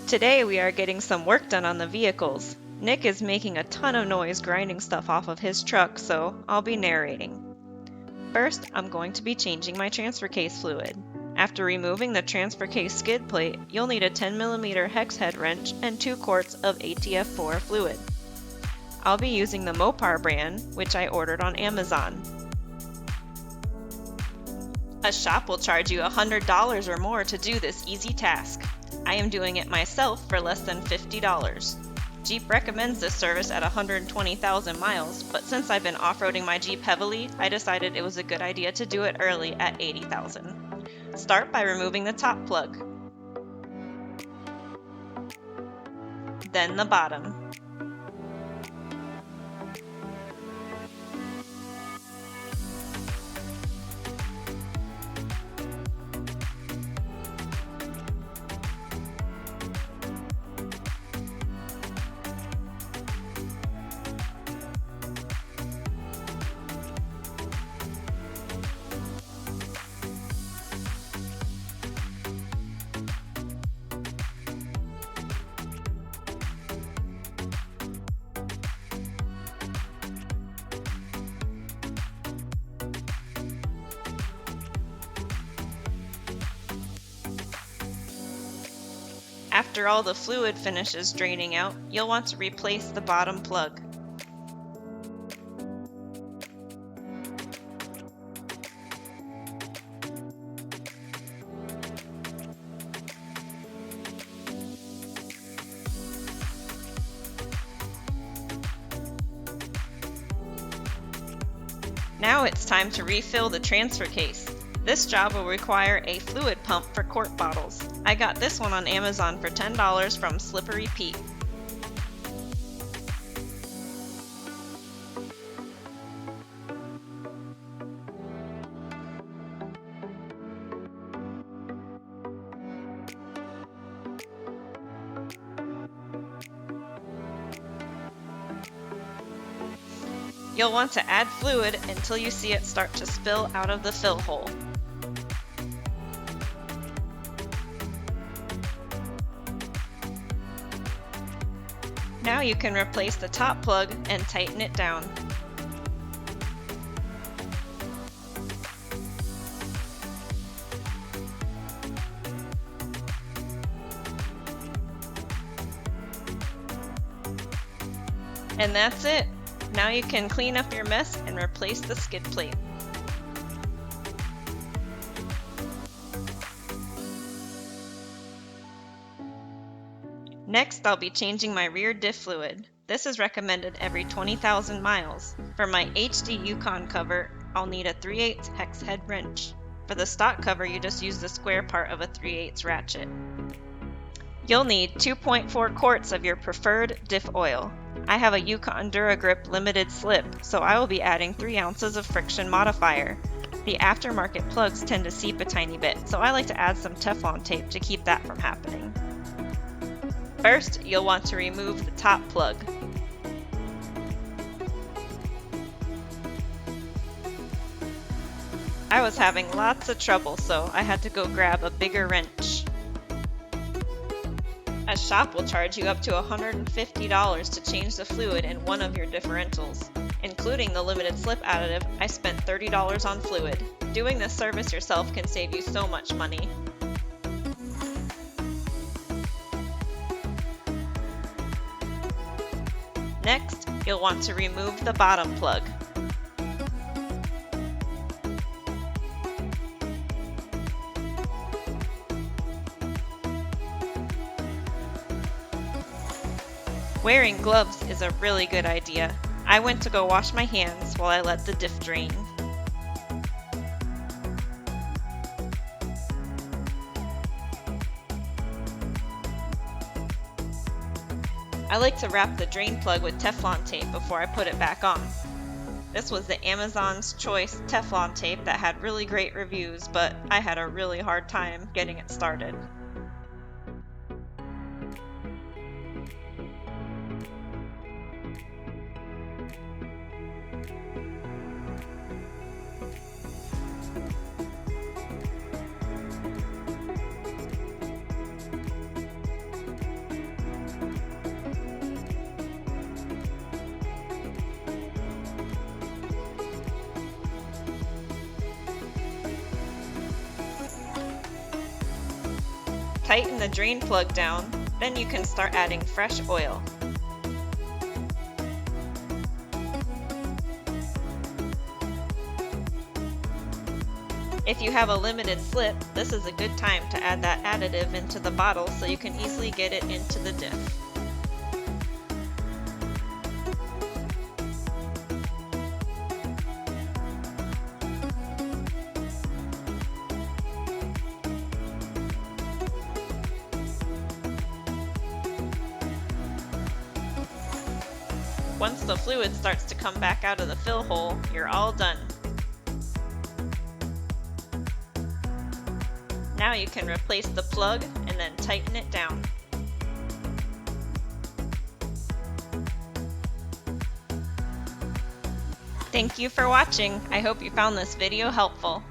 Today we are getting some work done on the vehicles. Nick is making a ton of noise grinding stuff off of his truck, so I'll be narrating. First, I'm going to be changing my transfer case fluid. After removing the transfer case skid plate, you'll need a 10mm hex head wrench and 2 quarts of ATF4 fluid. I'll be using the Mopar brand, which I ordered on Amazon. A shop will charge you $100 or more to do this easy task. I am doing it myself for less than $50. Jeep recommends this service at 120,000 miles, but since I've been off-roading my Jeep heavily, I decided it was a good idea to do it early at 80,000. Start by removing the top plug, then the bottom. After all the fluid finishes draining out, you'll want to replace the bottom plug. Now it's time to refill the transfer case. This job will require a fluid pump for quart bottles. I got this one on Amazon for $10 from Slippery Pete. You'll want to add fluid until you see it start to spill out of the fill hole. Now you can replace the top plug and tighten it down. And that's it. Now you can clean up your mess and replace the skid plate. Next, I'll be changing my rear diff fluid. This is recommended every 20,000 miles. For my HD Yukon cover, I'll need a 3/8 hex head wrench. For the stock cover, you just use the square part of a 3/8 ratchet. You'll need 2.4 quarts of your preferred diff oil. I have a Yukon DuraGrip limited slip, so I will be adding 3 ounces of friction modifier. The aftermarket plugs tend to seep a tiny bit, so I like to add some Teflon tape to keep that from happening. First, you'll want to remove the top plug. I was having lots of trouble, so I had to go grab a bigger wrench. A shop will charge you up to $150 to change the fluid in one of your differentials. Including the limited slip additive, I spent $30 on fluid. Doing this service yourself can save you so much money. Next, you'll want to remove the bottom plug. Wearing gloves is a really good idea. I went to go wash my hands while I let the diff drain. I like to wrap the drain plug with Teflon tape before I put it back on. This was the Amazon's Choice Teflon tape that had really great reviews, but I had a really hard time getting it started. Tighten the drain plug down, then you can start adding fresh oil. If you have a limited slip, this is a good time to add that additive into the bottle so you can easily get it into the diff. Once the fluid starts to come back out of the fill hole, you're all done. Now you can replace the plug and then tighten it down. Thank you for watching. I hope you found this video helpful.